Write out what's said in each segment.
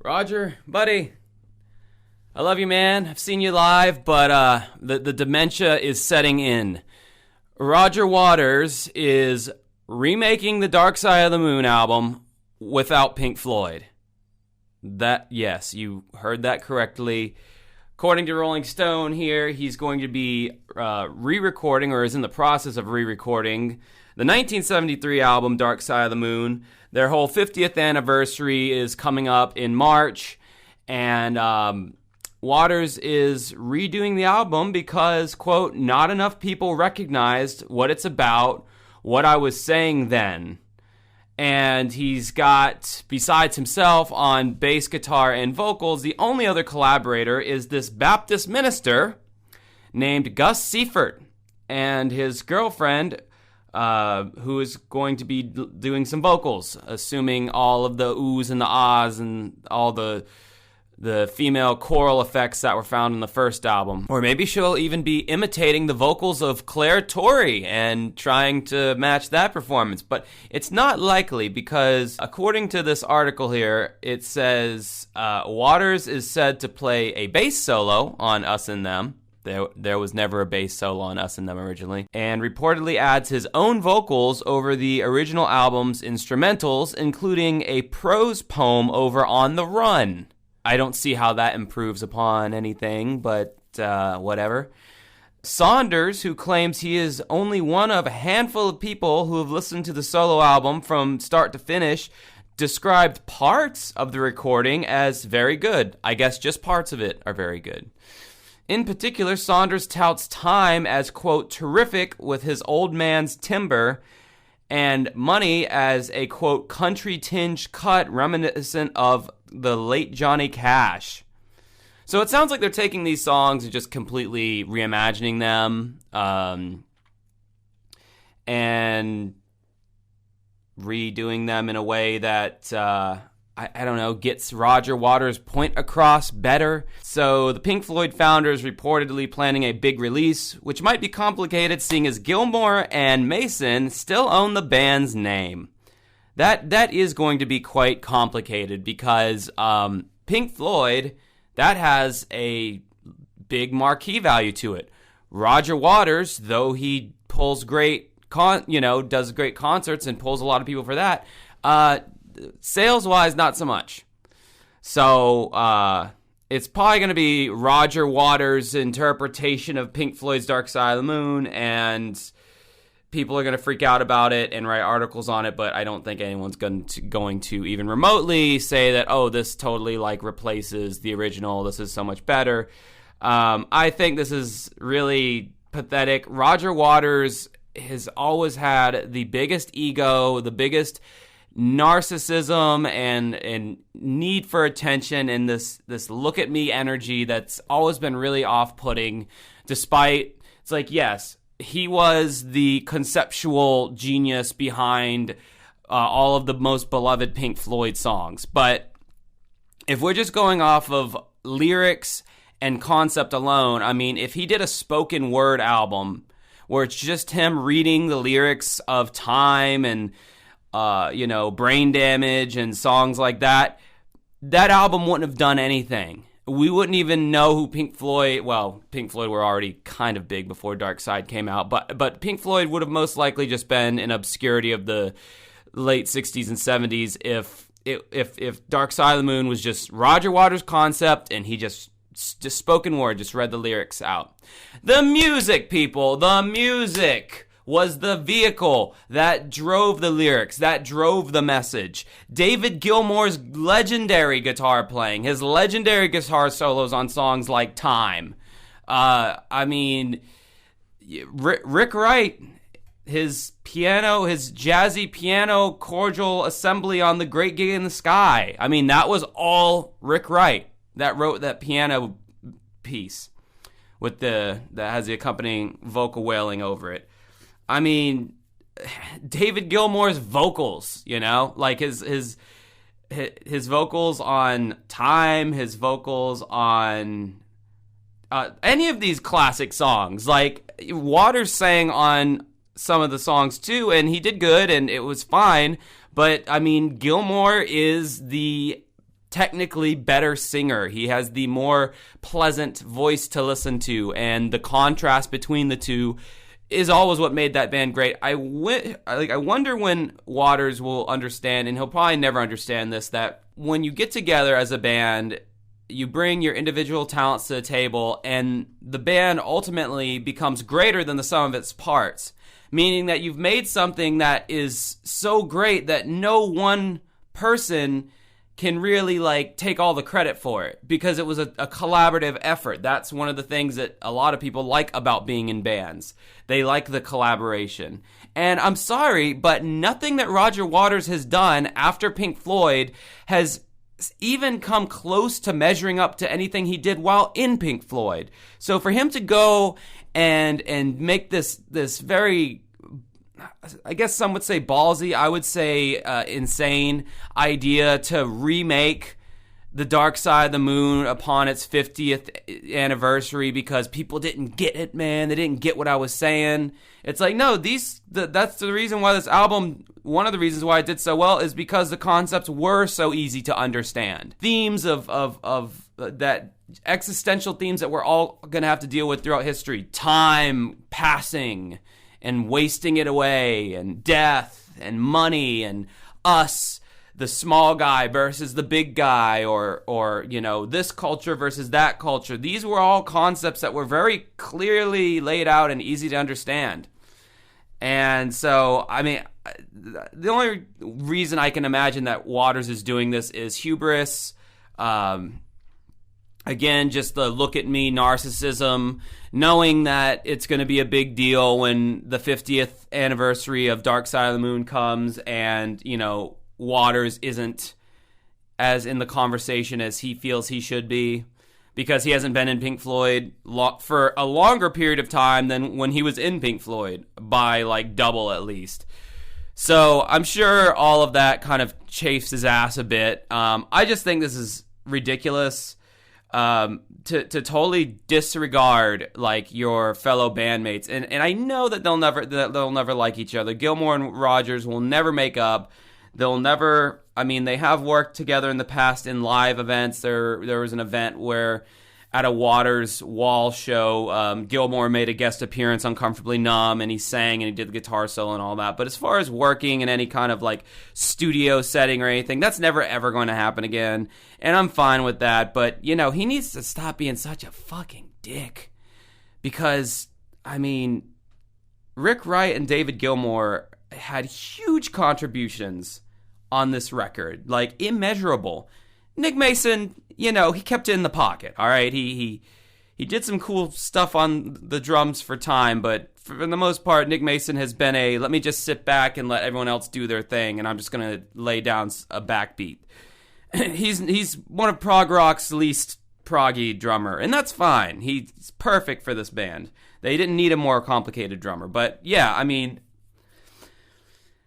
Roger, buddy, I love you, man. I've seen you live, but the dementia is setting in. Roger Waters is remaking the Dark Side of the Moon album without Pink Floyd. Yes, you heard that correctly. According to Rolling Stone here, he's going to be re-recording, or is in the process of re-recording, the 1973 album Dark Side of the Moon. Their whole 50th anniversary is coming up in March, and Waters is redoing the album because, quote, not enough people recognized what it's about, what I was saying then. And he's got, besides himself, on bass guitar and vocals, the only other collaborator is this Baptist minister named Gus Seifert and his girlfriend, who is going to be doing some vocals, assuming all of the oohs and the ahs and all the female choral effects that were found in the first album. Or maybe she'll even be imitating the vocals of Claire Torrey and trying to match that performance. But it's not likely because, according to this article here, it says Waters is said to play a bass solo on Us and Them. There was never a bass solo on Us and Them originally. And reportedly adds his own vocals over the original album's instrumentals, including a prose poem over On the Run. I don't see how that improves upon anything, but whatever. Saunders, who claims he is only one of a handful of people who have listened to the solo album from start to finish, described parts of the recording as very good. I guess just parts of it are very good. In particular, Saunders touts Time as, quote, terrific with his old man's timbre, and Money as a, quote, country-tinged cut reminiscent of the late Johnny Cash. So it sounds like they're taking these songs and just completely reimagining them, and redoing them in a way that, I don't know, gets Roger Waters' point across better. So the Pink Floyd founder is reportedly planning a big release, which might be complicated seeing as Gilmour and Mason still own the band's name. That is going to be quite complicated because Pink Floyd, that has a big marquee value to it. Roger Waters, though he pulls does great concerts and pulls a lot of people for that, sales-wise, not so much. So it's probably going to be Roger Waters' interpretation of Pink Floyd's Dark Side of the Moon, and people are going to freak out about it and write articles on it, but I don't think anyone's going to even remotely say that, oh, this totally replaces the original, this is so much better. I think this is really pathetic. Roger Waters has always had the biggest ego, the biggest narcissism and need for attention, and this look at me energy that's always been really off-putting, despite, it's like, yes, he was the conceptual genius behind all of the most beloved Pink Floyd songs. But if we're just going off of lyrics and concept alone, I mean, if he did a spoken word album where it's just him reading the lyrics of Time and Brain Damage and songs like that, that album wouldn't have done anything. We wouldn't even know who Pink Floyd were already kind of big before Dark Side came out, but Pink Floyd would have most likely just been in obscurity of the late 60s and 70s if Dark Side of the Moon was just Roger Waters' concept and he just spoken word, just read the lyrics out. The music, people, the music was the vehicle that drove the lyrics, that drove the message. David Gilmour's legendary guitar playing, his legendary guitar solos on songs like Time. Rick Wright, his jazzy piano cordial assembly on The Great Gig in the Sky. I mean, that was all Rick Wright that wrote that piano piece that has the accompanying vocal wailing over it. I mean, David Gilmour's vocals, his vocals on Time, his vocals on any of these classic songs. Like, Waters sang on some of the songs too, and he did good, and it was fine. But, I mean, Gilmour is the technically better singer. He has the more pleasant voice to listen to, and the contrast between the two is always what made that band great. I wonder when Waters will understand, and he'll probably never understand this, that when you get together as a band, you bring your individual talents to the table, and the band ultimately becomes greater than the sum of its parts. Meaning that you've made something that is so great that no one person can really take all the credit for it, because it was a collaborative effort. That's one of the things that a lot of people like about being in bands. They like the collaboration. And I'm sorry, but nothing that Roger Waters has done after Pink Floyd has even come close to measuring up to anything he did while in Pink Floyd. So for him to go and make this very, I guess some would say ballsy, I would say insane idea to remake The Dark Side of the Moon upon its 50th anniversary because people didn't get it, man. They didn't get what I was saying. It's like, no, that's the reason why this album, one of the reasons why it did so well is because the concepts were so easy to understand. Themes of that existential themes that we're all going to have to deal with throughout history. Time passing and wasting it away, and death and money and us, the small guy versus the big guy, or this culture versus that culture. These were all concepts that were very clearly laid out and easy to understand. And so, I mean, the only reason I can imagine that Waters is doing this is hubris. Again, just the look at me narcissism, knowing that it's going to be a big deal when the 50th anniversary of Dark Side of the Moon comes, and, Waters isn't as in the conversation as he feels he should be, because he hasn't been in Pink Floyd for a longer period of time than when he was in Pink Floyd, by double at least. So I'm sure all of that kind of chafes his ass a bit. I just think this is ridiculous. To totally disregard your fellow bandmates, and I know that they'll never like each other. Gilmour and Rogers will never make up. They'll never. I mean, they have worked together in the past in live events. There was an event where, at a Waters Wall show, Gilmour made a guest appearance on Comfortably Numb, and he sang and he did the guitar solo and all that. But as far as working in any kind of studio setting or anything, that's never ever going to happen again. And I'm fine with that. But, he needs to stop being such a fucking dick. Because, I mean, Rick Wright and David Gilmour had huge contributions on this record. Immeasurable. Nick Mason, he kept it in the pocket, all right? He did some cool stuff on the drums for time, but for the most part, Nick Mason has been let me just sit back and let everyone else do their thing, and I'm just going to lay down a backbeat. He's one of prog rock's least proggy drummer, and that's fine. He's perfect for this band. They didn't need a more complicated drummer, but yeah, I mean,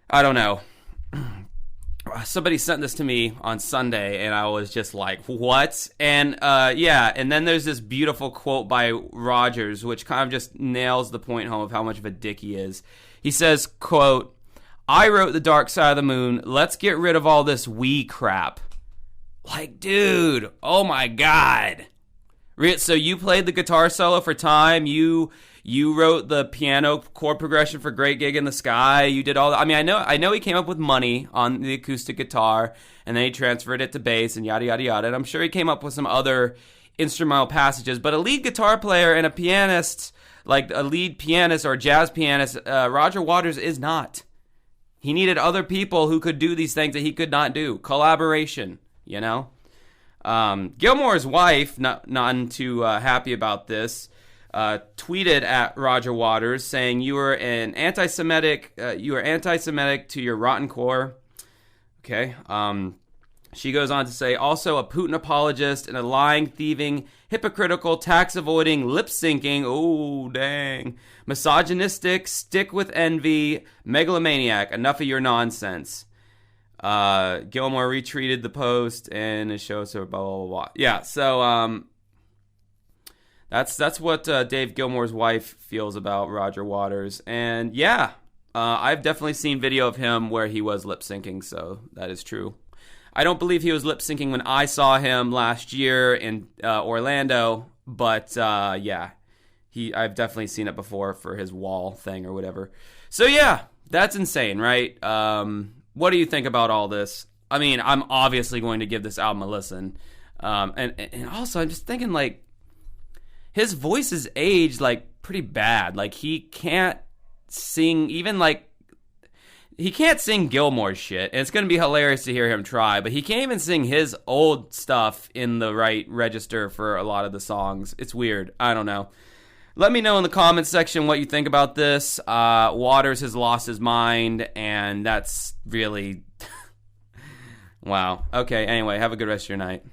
I don't know. Somebody sent this to me on Sunday, and I was just like, what? And and then there's this beautiful quote by Rogers, which kind of just nails the point home of how much of a dick he is. He says, quote, "I wrote The Dark Side of the Moon. Let's get rid of all this we crap." Dude, oh my God. So you played the guitar solo for Time. You wrote the piano chord progression for Great Gig in the Sky. You did all that. I mean, I know he came up with Money on the acoustic guitar, and then he transferred it to bass and yada, yada, yada. And I'm sure he came up with some other instrumental passages. But a lead guitar player and a pianist, a lead pianist or jazz pianist, Roger Waters is not. He needed other people who could do these things that he could not do. Collaboration, Gilmour's wife, not too happy about this, tweeted at Roger Waters saying, "You are an anti-Semitic. You are anti-Semitic to your rotten core." Okay. She goes on to say, "Also a Putin apologist and a lying, thieving, hypocritical, tax-avoiding, lip-syncing, oh dang, misogynistic, stick with envy, megalomaniac. Enough of your nonsense." Gilmour retweeted the post, and it shows her blah, blah, blah, blah. Yeah, so that's what Dave Gilmour's wife feels about Roger Waters. And yeah, I've definitely seen video of him where he was lip syncing, so that is true. I don't believe he was lip syncing when I saw him last year in Orlando, but yeah, I've definitely seen it before for his wall thing or whatever. So yeah, that's insane, right? What do you think about all this? I mean, I'm obviously going to give this album a listen, and also I'm just thinking like his voice is aged like pretty bad. Like he can't sing even like. He can't sing Gilmore's shit, and it's going to be hilarious to hear him try, but he can't even sing his old stuff in the right register for a lot of the songs. It's weird. I don't know. Let me know in the comments section what you think about this. Waters has lost his mind, and that's really... wow. Okay, anyway, have a good rest of your night.